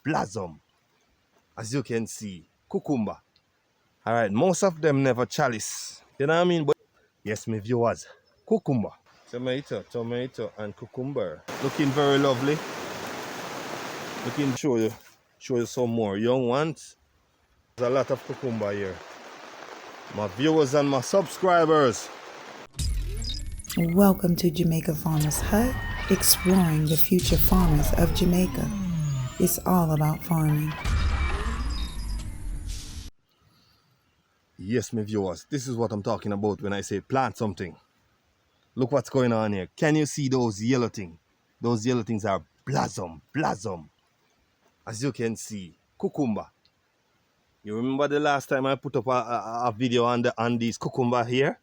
blossom. As you can see, cucumber. All right, most of them never chalice. You know what I mean? But yes, my viewers, cucumber. Tomato, and cucumber. Looking very lovely. Looking, show you some more young ones. There's a lot of cucumber here. My viewers and my subscribers. Welcome to Jamaica Farmers Hut, exploring the future farmers of Jamaica. It's all about farming. Yes, my viewers, this is what I'm talking about when I say plant something. Look what's going on here. Can you see those yellow things? Those yellow things are blossom. As you can see, cucumber. You remember the last time I put up a video on these cucumber here?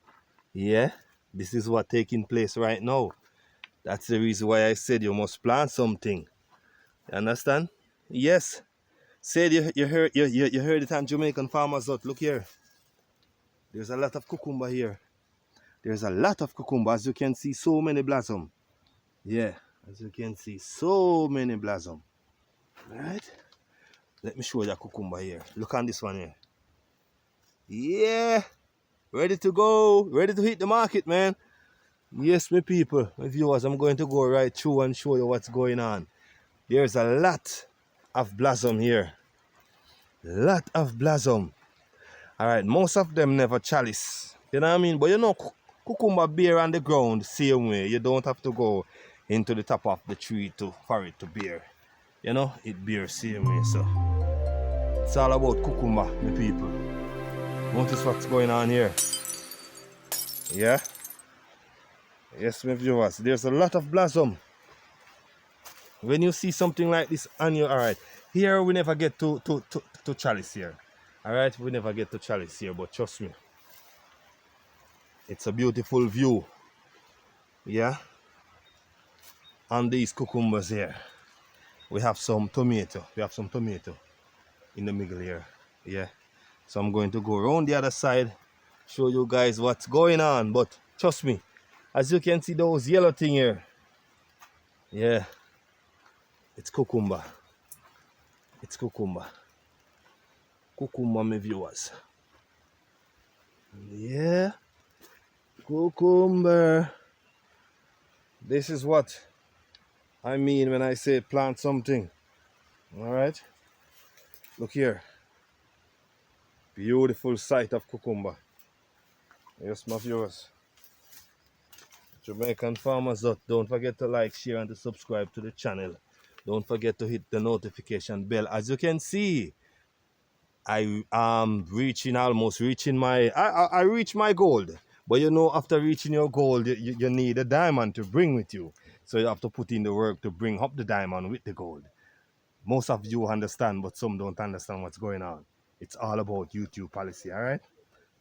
Yeah, this is what taking place right now. That's the reason why I said you must plant something. You understand? Yes. Said you heard it on Jamaican Farmers Hut. Look here. There's a lot of cucumber here. There's a lot of cucumber. As you can see, so many blossom. Yeah, as you can see, so many blossom. Alright. Let me show you a cucumber here. Look on this one here. Yeah. Ready to go. Ready to hit the market, man. Yes, my people, my viewers, I'm going to go right through and show you what's going on. There's a lot of blossom here. Lot of blossom. Alright, most of them never chalice. You know what I mean? But you know, cucumber bear on the ground same way. You don't have to go into the top of the tree for it to bear. You know, it bears same way. So it's all about cucumber, my people. Notice what's going on here. Yeah. Yes, my viewers, there's a lot of blossom. When you see something like this on you, alright. Here we never get to chalice here. Alright, we never get to chalice here, but trust me. It's a beautiful view. Yeah. On these cucumbers here. We have some tomato. In the middle here. Yeah. So I'm going to go around the other side, show you guys what's going on. But trust me, as you can see those yellow thing here. Yeah. It's cucumber. It's cucumber. Cucumber, my viewers. Yeah. Cucumber. This is what I mean when I say plant something. Alright. Look here. Beautiful sight of cucumber. Yes, my viewers. Jamaican Farmers Hut. Don't forget to like, share, and to subscribe to the channel. Don't forget to hit the notification bell. As you can see, I am almost reaching my I reach my goal. But you know, after reaching your goal, you need a diamond to bring with you. So you have to put in the work to bring up the diamond with the gold. Most of you understand, but some don't understand what's going on. It's all about YouTube policy, all right?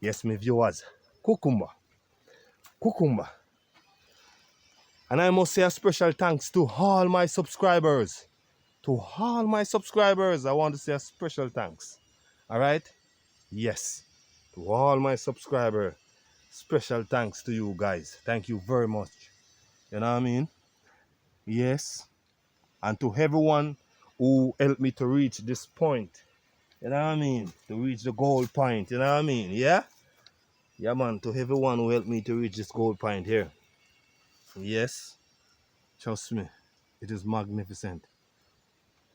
Yes, my viewers. Cucumber. And I must say a special thanks to all my subscribers. To all my subscribers, I want to say a special thanks. All right? Yes. To all my subscribers, special thanks to you guys. Thank you very much. You know what I mean? Yes. And to everyone who helped me to reach this point. You know what I mean? To reach the goal point. You know what I mean? Yeah? Yeah, man. To everyone who helped me to reach this goal point here. Yes. Trust me. It is magnificent.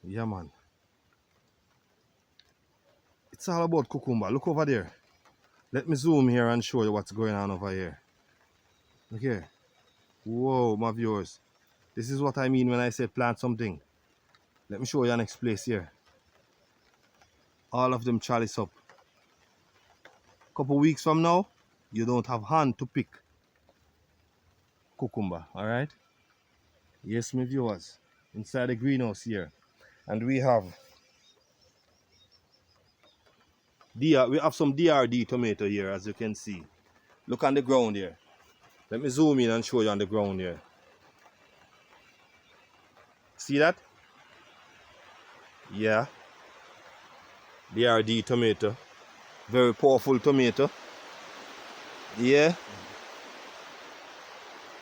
Yeah, man. It's all about cucumber. Look over there. Let me zoom here and show you what's going on over here. Look here. Whoa, my viewers. This is what I mean when I say plant something. Let me show you the next place here. All of them chalice up. Couple weeks from now, you don't have hand to pick cucumber, alright? Yes, my viewers. Inside the greenhouse here. And we have we have some DRD tomato here, as you can see. Look on the ground here. Let me zoom in and show you on the ground here. See that? Yeah. DRD tomato. Very powerful tomato. Yeah.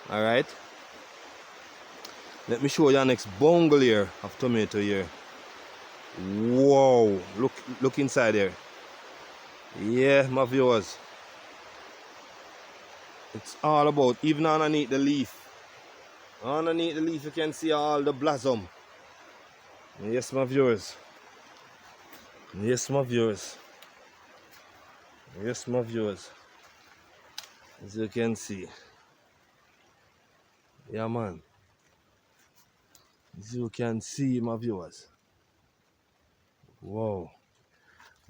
Alright. Let me show you the next bungle here of tomato here. Whoa, look inside there. Yeah, my viewers. It's all about, even underneath the leaf. Underneath the leaf you can see all the blossom. Yes, my viewers. Yes, my viewers. Yes, my viewers. As you can see. Yeah, man. As you can see, my viewers. Wow.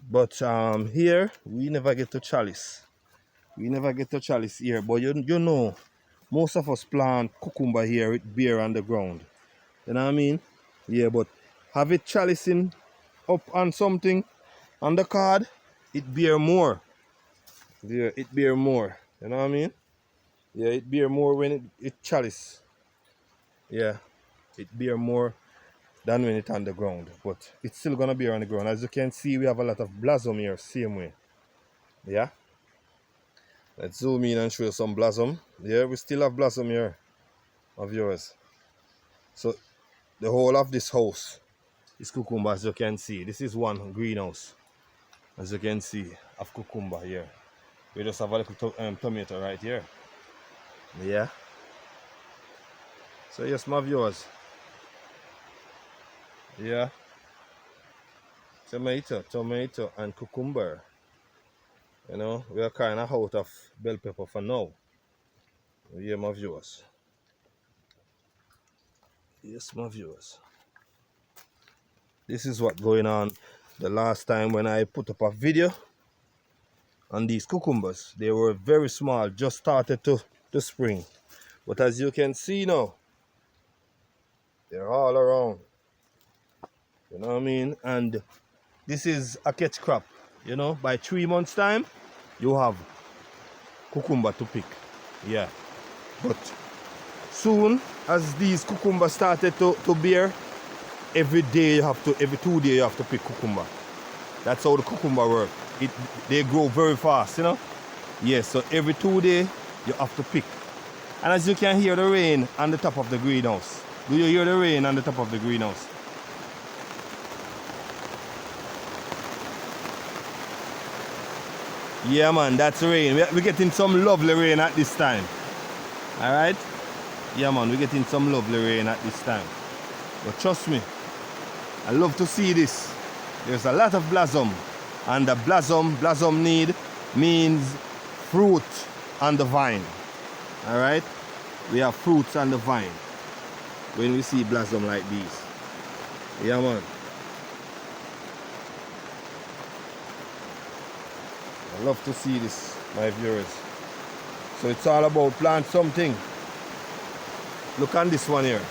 But here we never get to chalice. We never get to chalice here. But you know, most of us plant cucumber here with bare on the ground. You know what I mean? Yeah, but have it chalicing up on something on the card, it bear more. Yeah, it bear more. You know what I mean? Yeah, it bear more when it chalice. Yeah, it bear more than when it's on the ground. But it's still gonna bear on the ground. As you can see, we have a lot of blossom here, same way. Yeah. Let's zoom in and show you some blossom. Yeah, we still have blossom here of yours. So the whole of this house is cucumber, as you can see. This is one greenhouse, as you can see, of cucumber here. We just have a little tomato right here. Yeah. So yes, my viewers. Yeah. Tomato and cucumber. You know, we are kind of out of bell pepper for now. Yeah, my viewers. Yes, my viewers. This is what going on the last time when I put up a video on these cucumbers. They were very small, just started to spring. But as you can see now, they're all around. You know what I mean? And this is a catch crop. You know, by 3 months time, you have cucumber to pick. Yeah. But soon as these cucumbers started to bear, every 2 days you have to pick cucumber. That's how the cucumber work. They grow very fast, you know? Yes, so every 2 days you have to pick. And as you can hear the rain on the top of the greenhouse. Do you hear the rain on the top of the greenhouse? Yeah, man, that's rain. We're getting some lovely rain at this time. Alright? Yeah, man, we're getting some lovely rain at this time. But trust me, I love to see this. There's a lot of blossom. And the blossom need means fruit on the vine. Alright? We have fruits on the vine when we see blossom like these. Yeah, man. I love to see this, my viewers. So it's all about plant something. Look on this one here.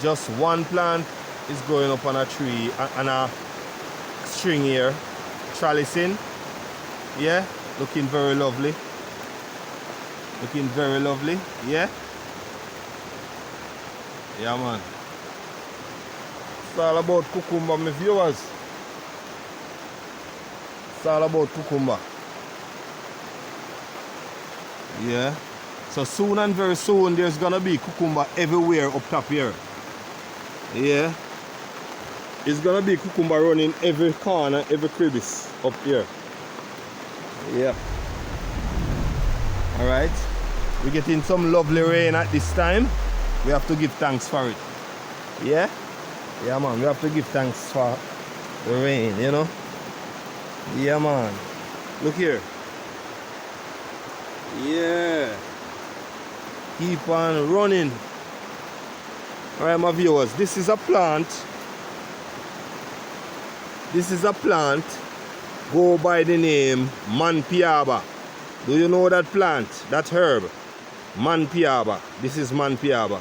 Just one plant is growing up on a tree, on a string here, trellising. Yeah, looking very lovely. Looking very lovely. Yeah. Yeah, man. It's all about cucumber, my viewers. It's all about cucumber. Yeah. So soon and very soon there's gonna be cucumber everywhere up top here. Yeah. It's gonna be cucumber running every corner, every crevice up here. Yeah. Alright. We're getting some lovely rain at this time. We have to give thanks for it. Yeah? Yeah, man. We have to give thanks for the rain, you know? Yeah, man. Look here. Yeah. Keep on running. Alright, my viewers. This is a plant. This is a plant. Go by the name Manpiaba. Do you know that plant? That herb? Manpiaba. This is Manpiaba.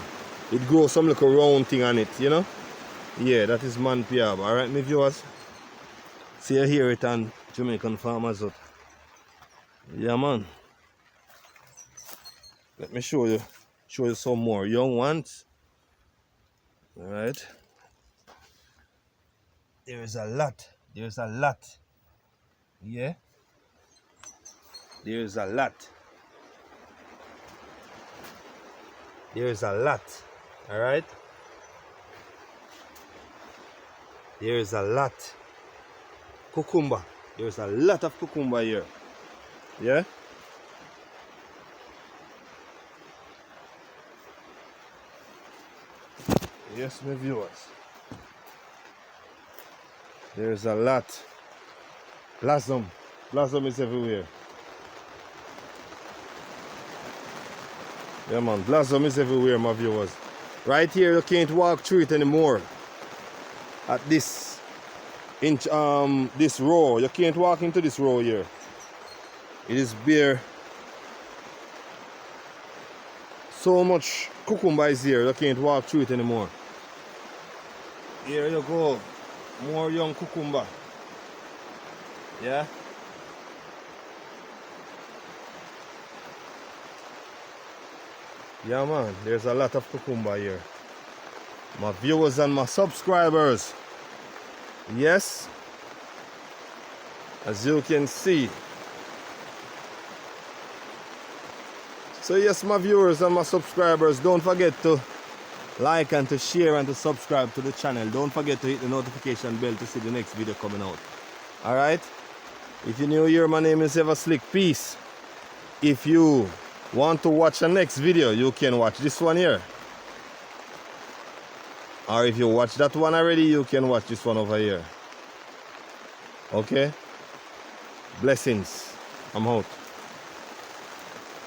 It grows some little round thing on it, you know? Yeah, that is Manpiaba. Alright, my viewers. See you hear it on Jamaican Farmers Hut. Yeah, man. Let me show you some more young ones. Alright. There's a lot. There's a lot. Yeah. There's a lot. There's a lot. Alright. There's a lot. Cucumber. There's a lot of cucumber here. Yeah? Yes, my viewers. There's a lot. Blossom. Blossom is everywhere. Yeah, man. Blossom is everywhere, my viewers. Right here, you can't walk through it anymore. At this this row, you can't walk into this row here. It is bare. So much cucumber is here, you can't walk through it anymore. Here you go, more young cucumber. Yeah. Yeah, man, there's a lot of cucumber here. My viewers and my subscribers. Yes, as you can see. So yes, my viewers and my subscribers, don't forget to like and to share and to subscribe to the channel. Don't forget to hit the notification bell to see the next video coming out. Alright? If you're new here, my name is Ever Slick Peace. If you want to watch the next video, you can watch this one here. Or if you watch that one already, you can watch this one over here. Okay? Blessings. I'm out.